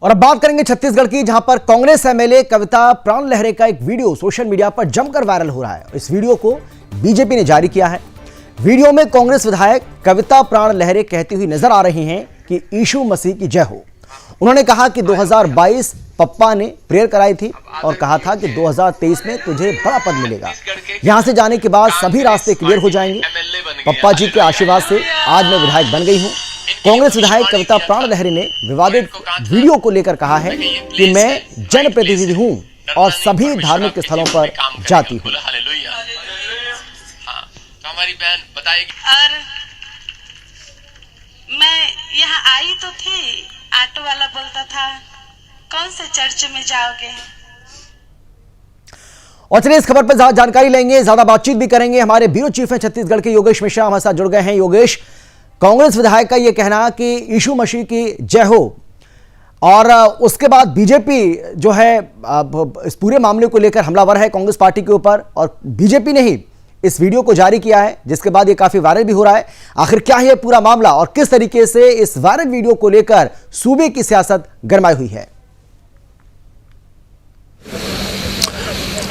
और अब बात करेंगे छत्तीसगढ़ की, जहां पर कांग्रेस एमएलए कविता प्राण लहरे का एक वीडियो सोशल मीडिया पर जमकर वायरल हो रहा है। इस वीडियो को बीजेपी ने जारी किया है। वीडियो में कांग्रेस विधायक कविता प्राण लहरे कहती हुई नजर आ रही हैं कि यीशु मसीह की जय हो। उन्होंने कहा कि 2022 पप्पा ने प्रेयर कराई थी और कहा था कि 2023 में तुझे बड़ा पद मिलेगा। यहां से जाने के बाद सभी रास्ते क्लियर हो जाएंगे। पप्पा जी के आशीर्वाद से आज मैं विधायक बन गई हूं। कांग्रेस विधायक कविता प्राण लहरे ने विवादित वीडियो को लेकर कहा है कि मैं जनप्रतिनिधि हूं और सभी धार्मिक स्थलों पर जाती हूं। हमारी बहन बताएगी। और मैं यहाँ आई तो थी, ऑटो वाला बोलता था कौन से चर्च में जाओगे। और चलिए इस खबर पर ज्यादा जानकारी लेंगे, ज्यादा बातचीत भी करेंगे। हमारे ब्यूरो चीफ हैं छत्तीसगढ़ के योगेश मिश्रा हमारे साथ जुड़ गए हैं। योगेश, कांग्रेस विधायक का यह कहना कि यीशु मसीह की जय हो और उसके बाद बीजेपी जो है इस पूरे मामले को लेकर हमलावर है कांग्रेस पार्टी के ऊपर, और बीजेपी ने ही इस वीडियो को जारी किया है, जिसके बाद ये काफी वायरल भी हो रहा है। आखिर क्या है पूरा मामला और किस तरीके से इस वायरल वीडियो को लेकर सूबे की सियासत गरमाई हुई है?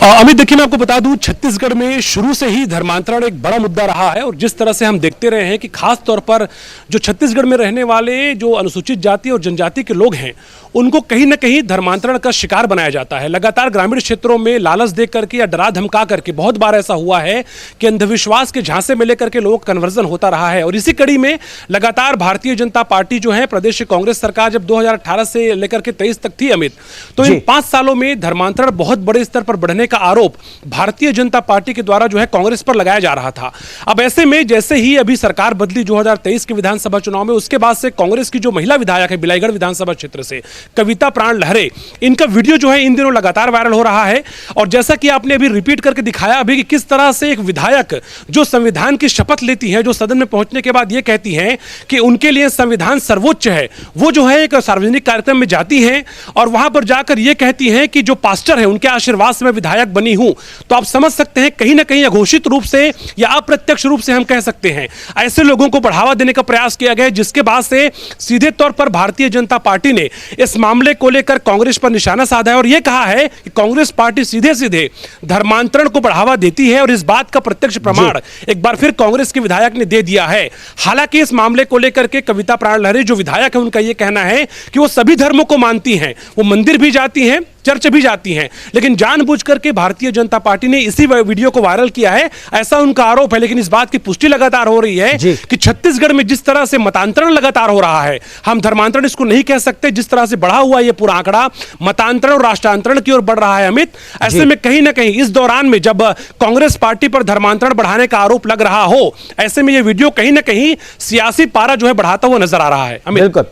अमित, देखिए मैं आपको बता दूं, छत्तीसगढ़ में शुरू से ही धर्मांतरण एक बड़ा मुद्दा रहा है और जिस तरह से हम देखते रहे हैं कि खास तौर पर जो छत्तीसगढ़ में रहने वाले जो अनुसूचित जाति और जनजाति के लोग हैं उनको कहीं ना कहीं धर्मांतरण का शिकार बनाया जाता है। लगातार ग्रामीण क्षेत्रों में लालच देकर करके या डरा धमका करके बहुत बार ऐसा हुआ है कि अंधविश्वास के झांसे में लेकर के लोगों का कन्वर्जन होता रहा है। और इसी कड़ी में लगातार भारतीय जनता पार्टी जो है, प्रदेश कांग्रेस सरकार जब 2018 से लेकर के 23 तक थी अमित, तो इन 5 सालों में धर्मांतरण बहुत बड़े स्तर पर बढ़ने का आरोप भारतीय जनता पार्टी के द्वारा जो है कांग्रेस पर लगाया जा रहा था। अब ऐसे में जैसे ही अभी सरकार बदली 2023 के विधानसभा चुनाव में, उसके बाद से कांग्रेस की जो महिला विधायक है बिलाईगढ़ विधानसभा क्षेत्र से कविता प्राण लहरे, इनका वीडियो जो है इन दिनों लगातार वायरल हो रहा है। और जैसा कि आपने अभी रिपीट करके दिखाया अभी कि किस तरह से एक विधायक जो संविधान की शपथ लेती है, जो सदन में पहुंचने के बाद यह कहती हैं कि उनके लिए संविधान सर्वोच्च है, वो जो है एक सार्वजनिक कार्यक्रम में जाती हैं और वहां पर जाकर यह कहती हैं कि जो पास्टर है उनके आशीर्वाद से मैं विधायक बनी हूं। तो आप समझ सकते हैं कहीं ना कहीं अघोषित रूप से या अप्रत्यक्ष रूप से हम कह सकते हैं ऐसे लोगों को बढ़ावा देने का प्रयास किया गया, जिसके बाद से सीधे तौर पर भारतीय जनता पार्टी ने इस मामले को लेकर कांग्रेस पर निशाना साधा है और यह कहा है कि कांग्रेस पार्टी सीधे सीधे धर्मांतरण को बढ़ावा देती है। और इस बात का प्रत्यक्ष प्रमाण एक बार फिर कांग्रेस के विधायक ने दे दिया है। हालांकि इस मामले को लेकर के कविता प्राण लहरे जो विधायक है उनका यह कहना है कि वो सभी धर्मों को मानती हैं, वो मंदिर भी जाती हैं, चर्च भी जाती हैं, लेकिन जानबूझकर के भारतीय जनता पार्टी ने इसी वीडियो को वायरल किया है, ऐसा उनका आरोप है। लेकिन इस बात की पुष्टि लगातार हो रही है कि छत्तीसगढ़ में जिस तरह से मतांतरण लगातार हो रहा है, हम धर्मांतरण इसको नहीं कह सकते, जिस तरह से बढ़ा हुआ ये पूरा आंकड़ा मतांतरण और राष्ट्रांतरण की ओर बढ़ रहा है अमित, ऐसे में कहीं ना कहीं इस दौरान में जब कांग्रेस पार्टी पर धर्मांतरण बढ़ाने का आरोप लग रहा हो, ऐसे में यह वीडियो कहीं ना कहीं सियासी पारा जो है बढ़ाता हुआ नजर आ रहा है अमित। बिल्कुल,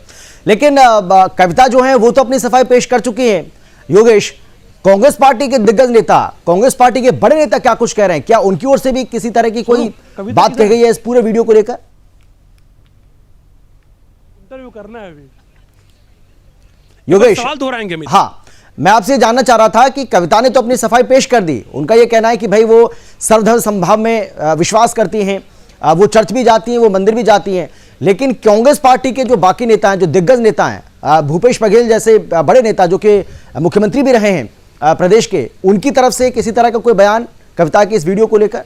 लेकिन कविता जो है वो तो अपनी सफाई पेश कर चुकी है। योगेश, कांग्रेस पार्टी के दिग्गज नेता, कांग्रेस पार्टी के बड़े नेता क्या कुछ कह रहे हैं? क्या उनकी ओर से भी किसी तरह की कोई बात कही गई है इस पूरे वीडियो को लेकर? इंटरव्यू करना है अभी योगेश, सवाल दोहराएंगे। हाँ, मैं आपसे जानना चाह रहा था कि कविता ने तो अपनी सफाई पेश कर दी। उनका यह कहना है कि भाई वो सर्वधर्म समभाव में विश्वास करती हैं, वो चर्च भी जाती हैं, वो मंदिर भी जाती हैं। लेकिन कांग्रेस पार्टी के जो बाकी नेता हैं, जो दिग्गज नेता हैं, भूपेश बघेल जैसे बड़े नेता जो कि मुख्यमंत्री भी रहे हैं प्रदेश के, उनकी तरफ से किसी तरह का कोई बयान कविता की इस वीडियो को लेकर?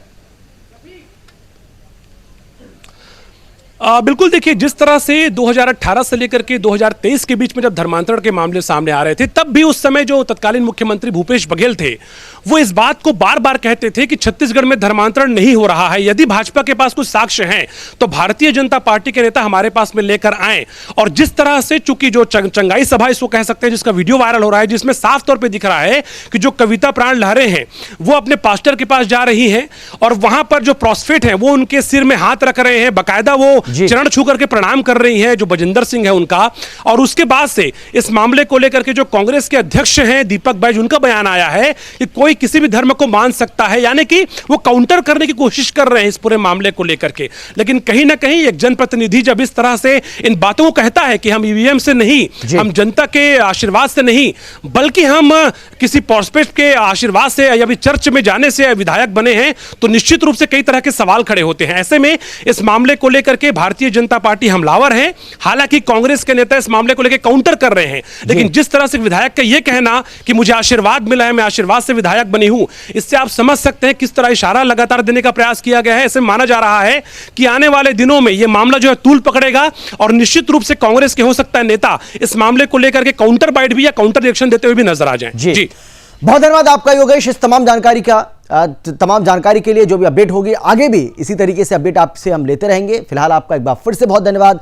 बिल्कुल, देखिए जिस तरह से 2018 से लेकर के 2023 के बीच में जब धर्मांतरण के मामले सामने आ रहे थे, तब भी उस समय जो तत्कालीन मुख्यमंत्री भूपेश बघेल थे वो इस बात को बार बार कहते थे कि छत्तीसगढ़ में धर्मांतरण नहीं हो रहा है। यदि भाजपा के पास कुछ साक्ष्य हैं तो भारतीय जनता पार्टी के नेता हमारे पास में लेकर आए। और जिस तरह से चूंकि जो चंगाई सभा इसको कह सकते हैं, जिसका वीडियो वायरल हो रहा है, जिसमें साफ तौर पर दिख रहा है कि जो कविता प्राण लहरे हैं वो अपने पास्टर के पास जा रही हैं और वहां पर जो प्रोस्फेट है वो उनके सिर में हाथ रख रहे हैं, बाकायदा वो चरण छू करके प्रणाम कर रही हैं, जो बजिंदर सिंह है उनका। और उसके बाद से इस मामले को लेकर के जो कांग्रेस के अध्यक्ष हैं दीपक बैज, उनका बयान आया है कि कोई किसी भी धर्म को मान सकता है, यानी कि वो काउंटर करने की कोशिश कर रहे हैं इस पूरे मामले को लेकर के। लेकिन कहीं ना कहीं एक जनप्रतिनिधि जब इस तरह से इन बातों को कहता है कि हम ईवीएम से नहीं, हम जनता के आशीर्वाद से नहीं, बल्कि हम किसी प्रोस्पेक्ट के आशीर्वाद से या भी चर्च में जाने से विधायक बने हैं, तो निश्चित रूप से कई तरह के सवाल खड़े होते हैं। ऐसे में इस मामले को लेकर के भारतीय जनता पार्टी हमलावर है। हालांकि कांग्रेस के नेता इस मामले को लेकर काउंटर कर रहे हैं, लेकिन जिस तरह से विधायक का यह कहना कि मुझे आशीर्वाद मिला है, मैं आशीर्वाद से विधायक बनी हूं, इससे आप समझ सकते हैं किस तरह इशारा लगातार देने का प्रयास किया गया है। ऐसे माना जा रहा है कि आने वाले दिनों में यह मामला जो है तूल पकड़ेगा और निश्चित रूप से कांग्रेस के हो सकता है नेता इस मामले को लेकर के काउंटर बाइट भी या काउंटर रिएक्शन देते हुए भी नजर आ जाएं। जी बहुत धन्यवाद आपका योगेश, इस तमाम जानकारी के लिए। जो भी अपडेट होगी आगे भी इसी तरीके से अपडेट आपसे हम लेते रहेंगे। फिलहाल आपका एक बार फिर से बहुत धन्यवाद।